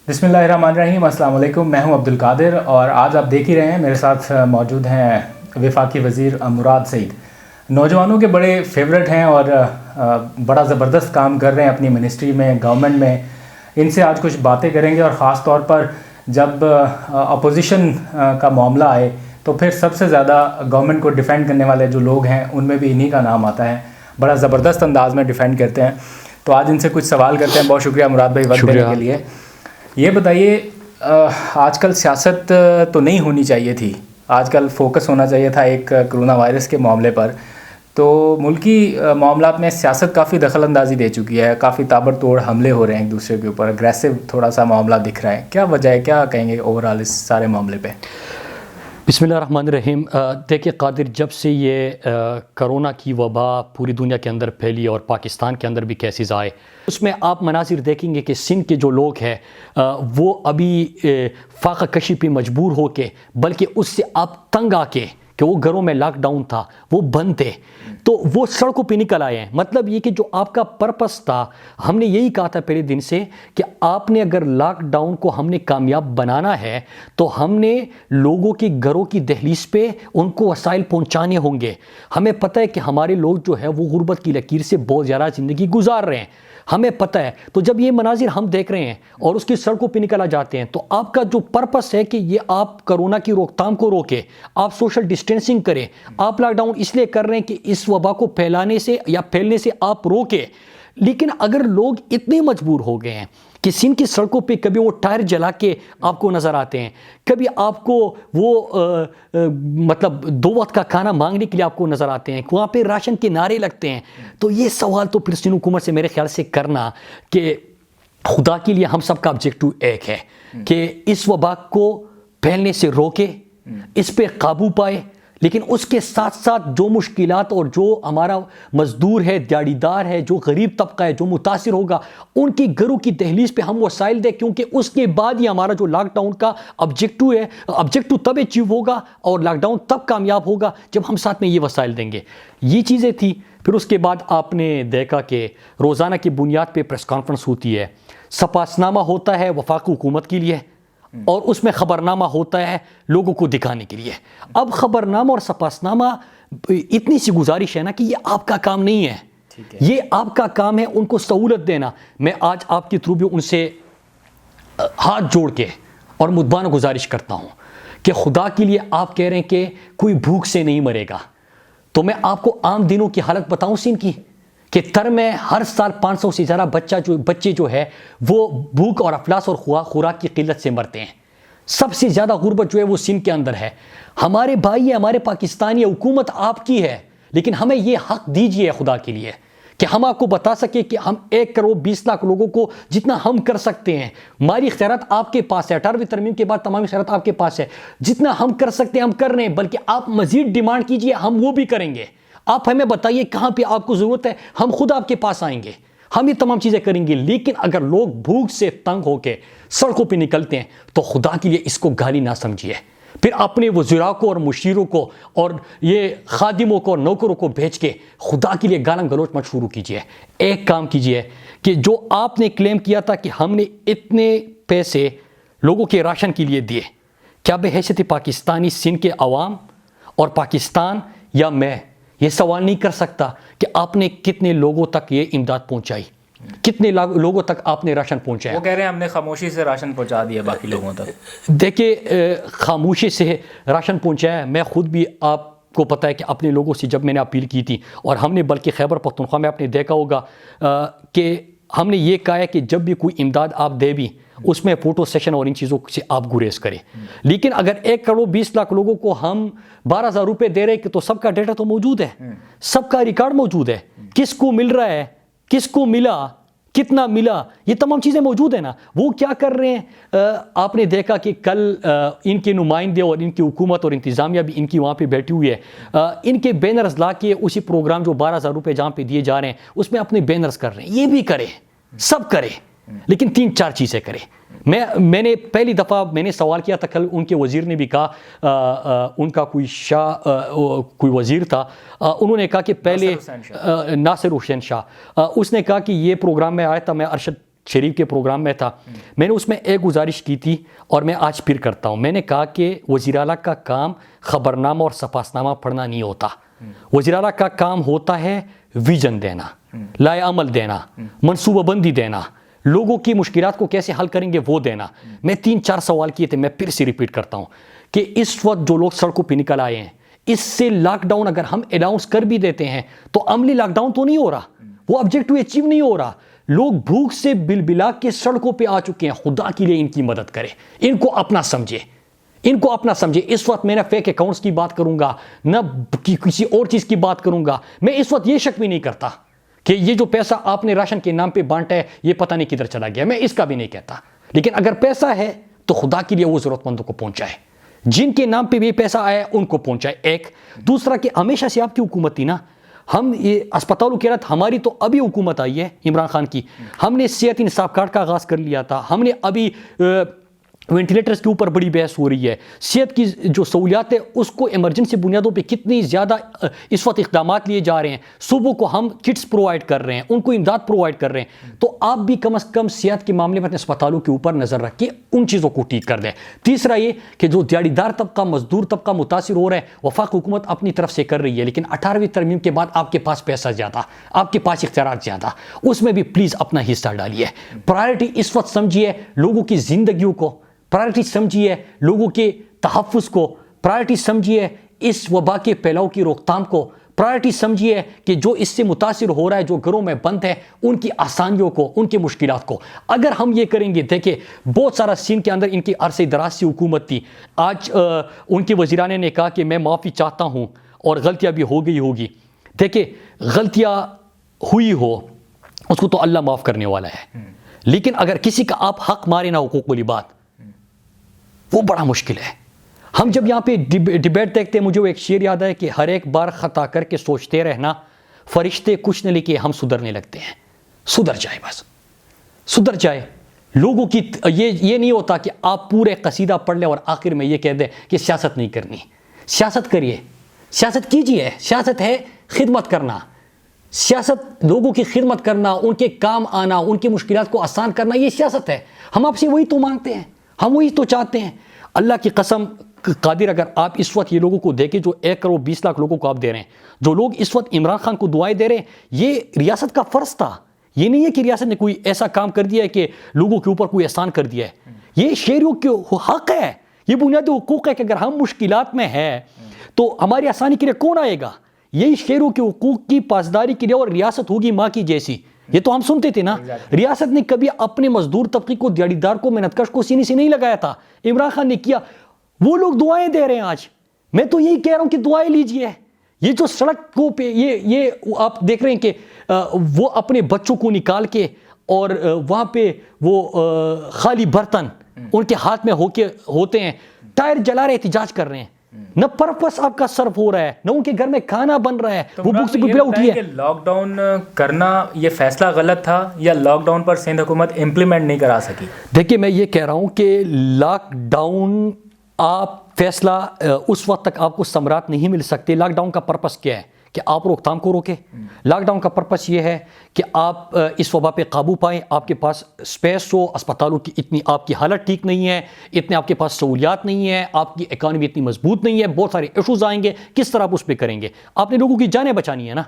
بسم اللہ الرحمن الرحیم. السلام علیکم. میں ہوں عبد القادر اور آج آپ دیکھ ہی رہے ہیں میرے ساتھ موجود ہیں وفاقی وزیر مراد سعید. نوجوانوں کے بڑے فیورٹ ہیں اور بڑا زبردست کام کر رہے ہیں اپنی منسٹری میں, گورنمنٹ میں. ان سے آج کچھ باتیں کریں گے اور خاص طور پر جب اپوزیشن کا معاملہ آئے تو پھر سب سے زیادہ گورنمنٹ کو ڈیفینڈ کرنے والے جو لوگ ہیں ان میں بھی انہی کا نام آتا ہے. بڑا زبردست انداز میں ڈیفینڈ کرتے ہیں. تو آج ان سے کچھ سوال کرتے ہیں. بہت شکریہ مراد بھائی وقت دینے کے لیے. یہ بتائیے, آج کل سیاست تو نہیں ہونی چاہیے تھی, آج کل فوکس ہونا چاہیے تھا ایک کرونا وائرس کے معاملے پر. تو ملکی معاملات میں سیاست کافی دخل اندازی دے چکی ہے, کافی تابڑ توڑ حملے ہو رہے ہیں ایک دوسرے کے اوپر, اگریسو تھوڑا سا معاملہ دکھ رہا ہے. کیا وجہ ہے, کیا کہیں گے اوورال اس سارے معاملے پہ؟ بسم اللہ الرحمن الرحیم. دیکھیں قادر, جب سے یہ کرونا کی وبا پوری دنیا کے اندر پھیلی اور پاکستان کے اندر بھی کیسز آئے, اس میں آپ مناظر دیکھیں گے کہ سندھ کے جو لوگ ہیں وہ ابھی فاقہ کشی پہ مجبور ہو کے, بلکہ اس سے آپ تنگ آ کے کہ وہ گھروں میں لاک ڈاؤن تھا, وہ بند تھے, تو وہ سڑکوں پہ نکل آئے ہیں. مطلب یہ کہ جو آپ کا پرپس تھا, ہم نے یہی کہا تھا پہلے دن سے کہ آپ نے اگر لاک ڈاؤن کو ہم نے کامیاب بنانا ہے تو ہم نے لوگوں کے گھروں کی دہلیز پہ ان کو وسائل پہنچانے ہوں گے. ہمیں پتہ ہے کہ ہمارے لوگ جو ہے وہ غربت کی لکیر سے بہت زیادہ زندگی گزار رہے ہیں, ہمیں پتہ ہے. تو جب یہ مناظر ہم دیکھ رہے ہیں اور اس کی سڑکوں پہ نکلا جاتے ہیں, تو آپ کا جو پرپس ہے کہ یہ آپ کرونا کی روک تھام کو روکے, آپ سوشل ڈسٹینسنگ کریں, آپ لاک ڈاؤن اس لیے کر رہے ہیں کہ اس وبا کو پھیلانے سے یا پھیلنے سے آپ روکے. لیکن اگر لوگ اتنے مجبور ہو گئے ہیں کہ سندھ کی سڑکوں پہ کبھی وہ ٹائر جلا کے آپ کو نظر آتے ہیں, کبھی آپ کو وہ مطلب 2 وقت کا کھانا مانگنے کے لیے آپ کو نظر آتے ہیں, وہاں پہ راشن کے نعرے لگتے ہیں, تو یہ سوال تو پھر سندھ حکومت سے میرے خیال سے کرنا کہ خدا کے لیے ہم سب کا آبجیکٹو ایک ہے کہ اس وبا کو پھیلنے سے روکے, اس پہ قابو پائے. لیکن اس کے ساتھ ساتھ جو مشکلات اور جو ہمارا مزدور ہے, دیہڑی دار ہے, جو غریب طبقہ ہے جو متاثر ہوگا, ان کی گھروں کی دہلیز پہ ہم وسائل دیں, کیونکہ اس کے بعد ہی ہمارا جو لاک ڈاؤن کا آبجیکٹو ہے, آبجیکٹو تب اچیو ہوگا اور لاک ڈاؤن تب کامیاب ہوگا جب ہم ساتھ میں یہ وسائل دیں گے. یہ چیزیں تھی. پھر اس کے بعد آپ نے دیکھا کہ روزانہ کی بنیاد پہ پریس کانفرنس ہوتی ہے, سپاسنامہ ہوتا ہے وفاقی حکومت کے لیے, اور اس میں خبرنامہ ہوتا ہے لوگوں کو دکھانے کے لیے. اب خبرنامہ اور سپاسنامہ اتنی سی گزارش ہے نا کہ یہ آپ کا کام نہیں ہے, یہ آپ کا کام ہے ان کو سہولت دینا. میں آج آپ کے تھرو بھی ان سے ہاتھ جوڑ کے اور مدبانہ گزارش کرتا ہوں کہ خدا کے لیے آپ کہہ رہے ہیں کہ کوئی بھوک سے نہیں مرے گا, تو میں آپ کو عام دنوں کی حالت بتاؤں سندھ کی کہ تر میں ہر سال 500 سے زیادہ بچے جو ہے وہ بھوک اور افلاس اور خوراک کی قلت سے مرتے ہیں. سب سے زیادہ غربت جو ہے وہ سندھ کے اندر ہے. ہمارے بھائی, ہمارے پاکستانی, حکومت آپ کی ہے, لیکن ہمیں یہ حق دیجیے خدا کے لیے کہ ہم آپ کو بتا سکے کہ ہم 1 کروڑ 20 لاکھ لوگوں کو جتنا ہم کر سکتے ہیں, مالی اختیارات آپ کے پاس ہے, 18ویں ترمیم کے بعد تمام اختیارات آپ کے پاس ہے, جتنا ہم کر سکتے ہیں ہم کر رہے ہیں, بلکہ آپ مزید ڈیمانڈ کیجیے, ہم وہ بھی کریں گے. آپ ہمیں بتائیے کہاں پہ آپ کو ضرورت ہے, ہم خود آپ کے پاس آئیں گے, ہم یہ تمام چیزیں کریں گے. لیکن اگر لوگ بھوک سے تنگ ہو کے سڑکوں پہ نکلتے ہیں تو خدا کے لیے اس کو گالی نہ سمجھیے. پھر اپنے وزراء کو اور مشیروں کو اور یہ خادموں کو اور نوکروں کو بھیج کے خدا کے لیے گالاں گلوچ مت شروع کیجیے. ایک کام کیجیے کہ جو آپ نے کلیم کیا تھا کہ ہم نے اتنے پیسے لوگوں کے راشن کے لیے دیے, کیا بحیثیت پاکستانی سندھ کے عوام اور پاکستان یا میں یہ سوال نہیں کر سکتا کہ آپ نے کتنے لوگوں تک یہ امداد پہنچائی, کتنے لوگوں تک آپ نے راشن پہنچایا؟ وہ کہہ رہے ہیں ہم نے خاموشی سے راشن پہنچا دیا باقی لوگوں تک. دیکھیں خاموشی سے راشن پہنچایا, میں خود بھی آپ کو پتہ ہے کہ اپنے لوگوں سے جب میں نے اپیل کی تھی, اور ہم نے بلکہ خیبر پختونخوا میں آپ نے دیکھا ہوگا کہ ہم نے یہ کہا ہے کہ جب بھی کوئی امداد آپ دے بھی اس میں فوٹو سیشن اور ان چیزوں سے آپ گریز کریں. لیکن اگر 1 کروڑ 20 لاکھ لوگوں کو ہم 12,000 روپے دے رہے ہیں تو سب کا ڈیٹا تو موجود ہے, سب کا ریکارڈ موجود ہے, کس کو مل رہا ہے, کس کو ملا, کتنا ملا, یہ تمام چیزیں موجود ہیں نا. وہ کیا کر رہے ہیں, آپ نے دیکھا کہ کل ان کے نمائندے اور ان کی حکومت اور انتظامیہ بھی ان کی وہاں پہ بیٹھی ہوئی ہے, ان کے بینرز لا کے اسی پروگرام جو 12,000 روپے جہاں پہ دیے جا رہے ہیں اس میں اپنے بینرز کر رہے ہیں. یہ بھی کرے, سب کرے, لیکن 3-4 چیزیں کرے. میں نے پہلی دفعہ میں نے سوال کیا تھا کل, ان کے وزیر نے بھی کہا, ان کا کوئی وزیر تھا, انہوں نے کہا کہ پہلے ناصر حسین شاہ, اس نے کہا کہ یہ پروگرام میں آیا تھا, میں ارشد شریف کے پروگرام میں تھا، میں نے اس میں ایک گزارش کی تھی اور میں آج پھر کرتا ہوں. میں نے کہا کہ وزیر اعلیٰ کا کام خبرنامہ اور سپاسنامہ پڑھنا نہیں ہوتا. وزیر اعلیٰ کا کام ہوتا ہے ویژن دینا، لائے عمل دینا، منصوبہ بندی دینا، لوگوں کی مشکلات کو کیسے حل کریں گے وہ دینا. میں 3-4 سوال کیے تھے، میں پھر سے ریپیٹ کرتا ہوں کہ اس وقت جو لوگ سڑکوں پہ نکل آئے ہیں، اس سے لاک ڈاؤن اگر ہم اناؤنس کر بھی دیتے ہیں تو عملی لاک ڈاؤن تو نہیں ہو رہا، وہ آبجیکٹو اچیو نہیں ہو رہا. لوگ بھوک سے بلبلا کے سڑکوں پہ آ چکے ہیں. خدا کے لیے ان کی مدد کرے، ان کو اپنا سمجھے، ان کو اپنا سمجھے. اس وقت میں نہ فیک اکاؤنٹس کی بات کروں گا، نہ کسی اور چیز کی بات کروں گا. میں اس وقت یہ شک بھی نہیں کرتا کہ یہ جو پیسہ آپ نے راشن کے نام پہ بانٹا ہے یہ پتہ نہیں کدھر چلا گیا، میں اس کا بھی نہیں کہتا. لیکن اگر پیسہ ہے تو خدا کے لیے وہ ضرورت مندوں کو پہنچائے، جن کے نام پہ بھی پیسہ آیا ان کو پہنچائے. ایک دوسرا کہ ہمیشہ سے آپ کی حکومت تھی نا، ہم یہ اسپتالوں کے رات، ہماری تو ابھی حکومت آئی ہے عمران خان کی، ہم نے صحت انصاف کارڈ کا آغاز کر لیا تھا، ہم نے ابھی وینٹیلیٹرز کے اوپر بڑی بحث ہو رہی ہے. صحت کی جو سہولیات ہے اس کو ایمرجنسی بنیادوں پہ کتنی زیادہ اس وقت اقدامات لیے جا رہے ہیں. صوبوں کو ہم کٹس پرووائڈ کر رہے ہیں، ان کو امداد پرووائڈ کر رہے ہیں. تو آپ بھی کم از کم صحت کے معاملے میں اپنے اسپتالوں کے اوپر نظر رکھ کے ان چیزوں کو ٹھیک کر دیں. تیسرا یہ کہ جو دیہڑی دار طبقہ، مزدور طبقہ متاثر ہو رہا ہے، وفاق حکومت اپنی طرف سے کر رہی ہے، لیکن 18ویں ترمیم کے بعد آپ کے پاس پیسہ زیادہ، آپ کے پاس اختیارات زیادہ، اس میں بھی پلیز اپنا حصہ ڈالیے. پرائرٹی اس وقت سمجھیے لوگوں کی زندگیوں کو، پرائرٹی سمجھیے لوگوں کے تحفظ کو، پرائرٹی سمجھیے اس وبا کے پھیلاؤ کی روک تھام کو، پرائرٹی سمجھیے کہ جو اس سے متاثر ہو رہا ہے، جو گھروں میں بند ہے، ان کی آسانیوں کو، ان کی مشکلات کو. اگر ہم یہ کریں گے، دیکھیں بہت سارا سین کے اندر ان کی عرصے دراز سے حکومت تھی. آج ان کے وزیران نے کہا کہ میں معافی چاہتا ہوں اور غلطیاں بھی ہو گئی ہوگی. دیکھیں غلطیاں ہوئی ہو اس کو تو اللہ معاف کرنے والا ہے، لیکن اگر کسی کا آپ حق مارے نا حقوق والی بات، وہ بڑا مشکل ہے. ہم جب یہاں پہ ڈیبیٹ دیکھتے ہیں، مجھے وہ ایک شعر یاد ہے کہ ہر ایک بار خطا کر کے سوچتے رہنا، فرشتے کچھ نہ لکھے ہم سدھرنے لگتے ہیں. سدھر جائے، بس سدھر جائے. لوگوں کی یہ نہیں ہوتا کہ آپ پورے قصیدہ پڑھ لیں اور آخر میں یہ کہہ دیں کہ سیاست نہیں کرنی. سیاست کریے، سیاست کیجیے. سیاست ہے خدمت کرنا، سیاست لوگوں کی خدمت کرنا، ان کے کام آنا، ان کی مشکلات کو آسان کرنا، یہ سیاست ہے. ہم آپ سے وہی تو مانگتے ہیں، ہم وہی تو چاہتے ہیں. اللہ کی قسم قادر، اگر آپ اس وقت یہ لوگوں کو دیکھیں جو 1 کروڑ 20 لاکھ لوگوں کو آپ دے رہے ہیں، جو لوگ اس وقت عمران خان کو دعائیں دے رہے ہیں، یہ ریاست کا فرض تھا. یہ نہیں ہے کہ ریاست نے کوئی ایسا کام کر دیا ہے کہ لوگوں کے اوپر کوئی احسان کر دیا ہے. یہ شہریوں کے حق ہے، یہ بنیادی حقوق ہے کہ اگر ہم مشکلات میں ہیں تو ہماری آسانی کے لیے کون آئے گا؟ یہی شہریوں کے حقوق کی پاسداری کے لیے. اور ریاست ہوگی ماں کی جیسی، یہ تو ہم سنتے تھے نا. ریاست نے کبھی اپنے مزدور طبقے کو، دیہڑی دار کو، محنت کش کو سینے سے نہیں لگایا تھا. عمران خان نے کیا. وہ لوگ دعائیں دے رہے ہیں آج. میں تو یہی کہہ رہا ہوں کہ دعائیں لیجئے. یہ جو سڑک کو پہ یہ آپ دیکھ رہے ہیں کہ وہ اپنے بچوں کو نکال کے اور وہاں پہ وہ خالی برتن ان کے ہاتھ میں ہوتے ہیں، ٹائر جلا رہے، احتجاج کر رہے ہیں. نہ پرپس آپ کا صرف ہو رہا ہے، نہ ان کے گھر میں کھانا بن رہا ہے. وہ بھوک سے بلا اٹھی ہے. لاک ڈاؤن کرنا یہ فیصلہ غلط تھا یا لاک ڈاؤن پر سندھ حکومت امپلیمنٹ نہیں کرا سکی؟ دیکھیے میں یہ کہہ رہا ہوں کہ لاک ڈاؤن آپ فیصلہ اس وقت تک آپ کو ثمرات نہیں مل سکتے. لاک ڈاؤن کا پرپس کیا ہے؟ کہ آپ روک تھام کو روکیں. لاک ڈاؤن کا پرپس یہ ہے کہ آپ اس وبا پہ قابو پائیں. آپ کے پاس سپیس ہو، اسپتالوں کی اتنی آپ کی حالت ٹھیک نہیں ہے، اتنے آپ کے پاس سہولیات نہیں ہے، آپ کی اکانومی اتنی مضبوط نہیں ہے، بہت سارے ایشوز آئیں گے. کس طرح آپ اس پہ کریں گے؟ آپ نے لوگوں کی جانیں بچانی ہے نا.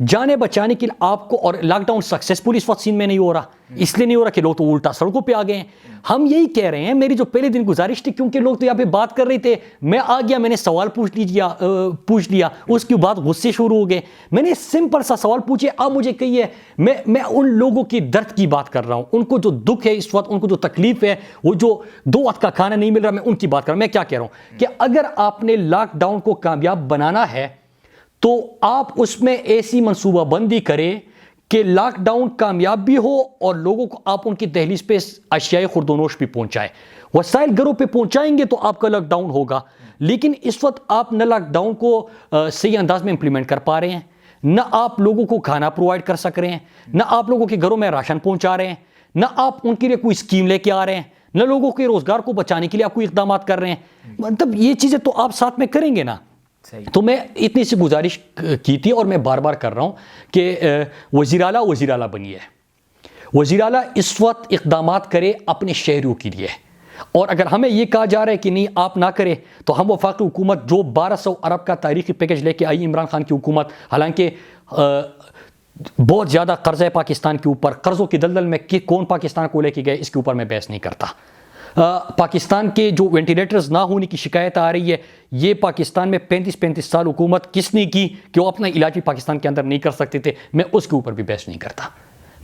جانیں بچانے کے لیے آپ کو، اور لاک ڈاؤن سکسیسفل اس وقت سین میں نہیں ہو رہا. اس لیے نہیں ہو رہا کہ لوگ تو الٹا سڑکوں پہ آ گئے ہیں. ہم یہی کہہ رہے ہیں، میری جو پہلے دن گزارش تھی، کیونکہ لوگ تو یہاں پہ بات کر رہے تھے، میں آ گیا، میں نے سوال پوچھ لیا، اس کے بعد غصے شروع ہو گئے. میں نے سمپل سا سوال پوچھے، آپ مجھے کہیے. میں ان لوگوں کی درد کی بات کر رہا ہوں، ان کو جو دکھ ہے اس وقت، ان کو جو تکلیف ہے، وہ جو 2 وقت کا کھانا نہیں مل رہا، میں ان کی بات کر رہا ہوں. میں کیا کہہ رہا ہوں کہ اگر آپ نے لاک ڈاؤن کو کامیاب بنانا ہے تو آپ اس میں ایسی منصوبہ بندی کریں کہ لاک ڈاؤن کامیاب بھی ہو اور لوگوں کو آپ ان کی دہلیز پہ اشیاء خورد و نوش بھی پہنچائیں. وسائل گھروں پہ پہنچائیں گے تو آپ کا لاک ڈاؤن ہوگا. لیکن اس وقت آپ نہ لاک ڈاؤن کو صحیح انداز میں امپلیمنٹ کر پا رہے ہیں، نہ آپ لوگوں کو کھانا پرووائڈ کر سک رہے ہیں، نہ آپ لوگوں کے گھروں میں راشن پہنچا رہے ہیں، نہ آپ ان کے لیے کوئی اسکیم لے کے آ رہے ہیں، نہ لوگوں کے روزگار کو بچانے کے لیے آپ کوئی اقدامات کر رہے ہیں. مطلب یہ چیزیں تو آپ ساتھ میں کریں گے نا. تو میں اتنی سی گزارش کی تھی اور میں بار بار کر رہا ہوں کہ وزیر اعلیٰ بنیے. وزیر اعلیٰ اس وقت اقدامات کرے اپنے شہریوں کے لیے، اور اگر ہمیں یہ کہا جا رہا ہے کہ نہیں آپ نہ کریں تو ہم وفاقی حکومت جو 1200 ارب کا تاریخی پیکج لے کے آئی عمران خان کی حکومت، حالانکہ بہت زیادہ قرضہ ہے پاکستان کے اوپر، قرضوں کی دلدل میں کہ کون پاکستان کو لے کے گئے اس کے اوپر میں بحث نہیں کرتا۔ پاکستان کے جو وینٹیلیٹرز نہ ہونے کی شکایت آ رہی ہے، یہ پاکستان میں 35 سال حکومت کس نے کی کہ وہ اپنا علاج بھی پاکستان کے اندر نہیں کر سکتے تھے، میں اس کے اوپر بھی بحث نہیں کرتا۔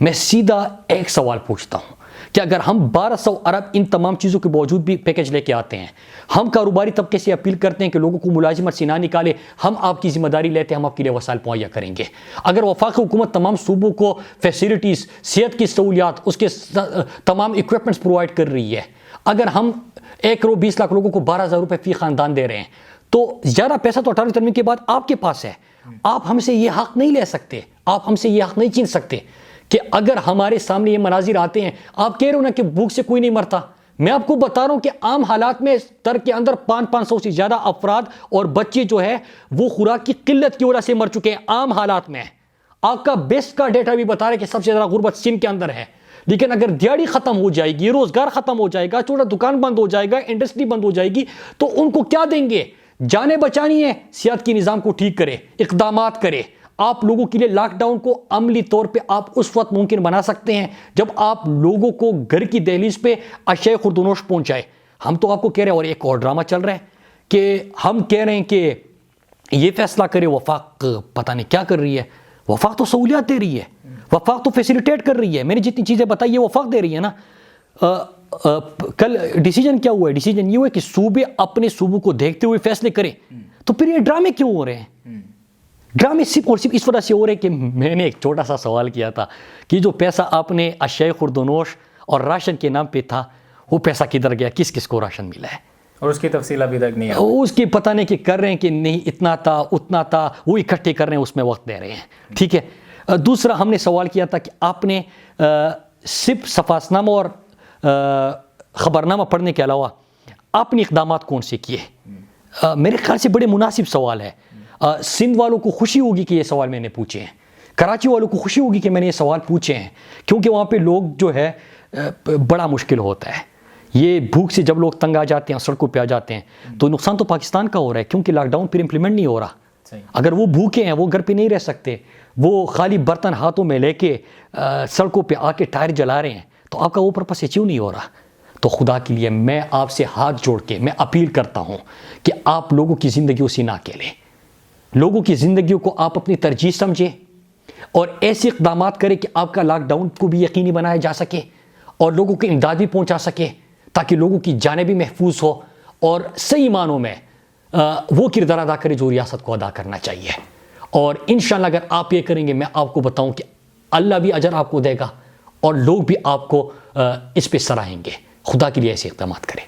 میں سیدھا ایک سوال پوچھتا ہوں کہ اگر ہم 1200 ارب ان تمام چیزوں کے باوجود بھی پیکج لے کے آتے ہیں، ہم کاروباری طبقے سے اپیل کرتے ہیں کہ لوگوں کو ملازمت سے نہ نکالے، ہم آپ کی ذمہ داری لیتے ہیں، ہم آپ کے لیے وسائل مہیا کریں گے۔ اگر وفاقی حکومت تمام صوبوں کو فیسلٹیز، صحت کی سہولیات، اس کے تمام ایکوپمنٹس پرووائڈ کر رہی ہے، اگر ہم 1 کروڑ 20 لاکھ لوگوں کو 12,000 روپے فی خاندان دے رہے ہیں، تو زیادہ پیسہ تو 18 ترمیم کے بعد آپ کے پاس ہے۔ آپ ہم سے یہ حق نہیں لے سکتے، آپ ہم سے یہ حق نہیں چھین سکتے کہ اگر ہمارے سامنے یہ مناظر آتے ہیں، آپ کہہ رہے ہو نا کہ بھوک سے کوئی نہیں مرتا، میں آپ کو بتا رہا ہوں کہ عام حالات میں تر کے اندر 500 سے زیادہ افراد اور بچے جو ہے وہ خوراک کی قلت کی وجہ سے مر چکے ہیں عام حالات میں۔ آپ کا بیسٹ کا ڈیٹا بھی بتا رہا ہے کہ سب سے زیادہ غربت سندھ کے اندر ہے، لیکن اگر دیہڑی ختم ہو جائے گی، روزگار ختم ہو جائے گا، چھوٹا دکان بند ہو جائے گا، انڈسٹری بند ہو جائے گی، تو ان کو کیا دیں گے؟ جانیں بچانی ہے، صحت کی نظام کو ٹھیک کرے، اقدامات کرے۔ آپ لوگوں کے لیے لاک ڈاؤن کو عملی طور پہ آپ اس وقت ممکن بنا سکتے ہیں جب آپ لوگوں کو گھر کی دہلیز پہ اشیاء خوردونوش پہنچائے۔ ہم تو آپ کو کہہ رہے ہیں، اور ایک اور ڈرامہ چل رہا ہے کہ ہم کہہ رہے ہیں کہ یہ فیصلہ کرے وفاق، پتہ نہیں کیا کر رہی ہے۔ وفاق تو سہولیات دے رہی ہے، وفاق تو فیسیلیٹیٹ کر رہی ہے، میں نے جتنی چیزیں بتائی یہ وفاق دے رہی ہے نا۔ کل ڈیسیجن کیا ہوا ہے؟ ڈیسیجن یہ ہوا ہے کہ صوبے اپنے صوبوں کو دیکھتے ہوئے فیصلے کریں، تو پھر یہ ڈرامے کیوں ہو رہے ہیں؟ ڈرامے صرف اور صرف اس وجہ سے ہو رہے کہ میں نے ایک چھوٹا سا سوال کیا تھا کہ جو پیسہ آپ نے اشیاء خوردونوش اور راشن کے نام پہ تھا، وہ پیسہ کدھر گیا، کس کس کو راشن ملا ہے، اور اس کی تفصیل ابھی تک نہیں ہے، اس کی پتہ نہیں کہ کر رہے ہیں کہ نہیں، اتنا تھا اتنا تھا، وہ اکٹھے کر رہے ہیں، اس میں وقت دے رہے ہیں، ٹھیک ہے۔ دوسرا ہم نے سوال کیا تھا کہ آپ نے صرف صفاصنامہ اور خبرنامہ پڑھنے کے علاوہ آپ نے اقدامات کون سے کیے؟ میرے خیال سے بڑے مناسب سوال ہے۔ سندھ والوں کو خوشی ہوگی کہ یہ سوال میں نے پوچھے ہیں، کراچی والوں کو خوشی ہوگی کہ میں نے یہ سوال پوچھے ہیں، کیونکہ وہاں پہ لوگ جو ہے بڑا مشکل ہوتا ہے۔ یہ بھوک سے جب لوگ تنگ آ جاتے ہیں، سڑکوں پہ آ جاتے ہیں، تو نقصان تو پاکستان کا ہو رہا ہے، کیونکہ لاک ڈاؤن پھر امپلیمنٹ نہیں ہو رہا۔ اگر وہ بھوکے ہیں، وہ گھر پہ نہیں رہ سکتے، وہ خالی برتن ہاتھوں میں لے کے سڑکوں پہ آ کے ٹائر جلا رہے ہیں، تو آپ کا وہ پرپس اچیو نہیں ہو رہا۔ تو خدا کے لیے میں آپ سے ہاتھ جوڑ کے میں اپیل کرتا ہوں کہ آپ لوگوں کی زندگیوں سے نہ اکیلیں، لوگوں کی زندگیوں کو آپ اپنی ترجیح سمجھیں اور ایسے اقدامات کریں کہ آپ کا لاک ڈاؤن کو بھی یقینی بنایا جا سکے اور لوگوں کی امداد بھی پہنچا سکے، تاکہ لوگوں کی جانیں بھی محفوظ ہو اور صحیح معنوں میں وہ کردار ادا کرے جو ریاست کو ادا کرنا چاہیے۔ اور انشاءاللہ اگر آپ یہ کریں گے، میں آپ کو بتاؤں کہ اللہ بھی اجر آپ کو دے گا اور لوگ بھی آپ کو اس پہ سراہیں گے۔ خدا کے لیے ایسے اقدامات کریں۔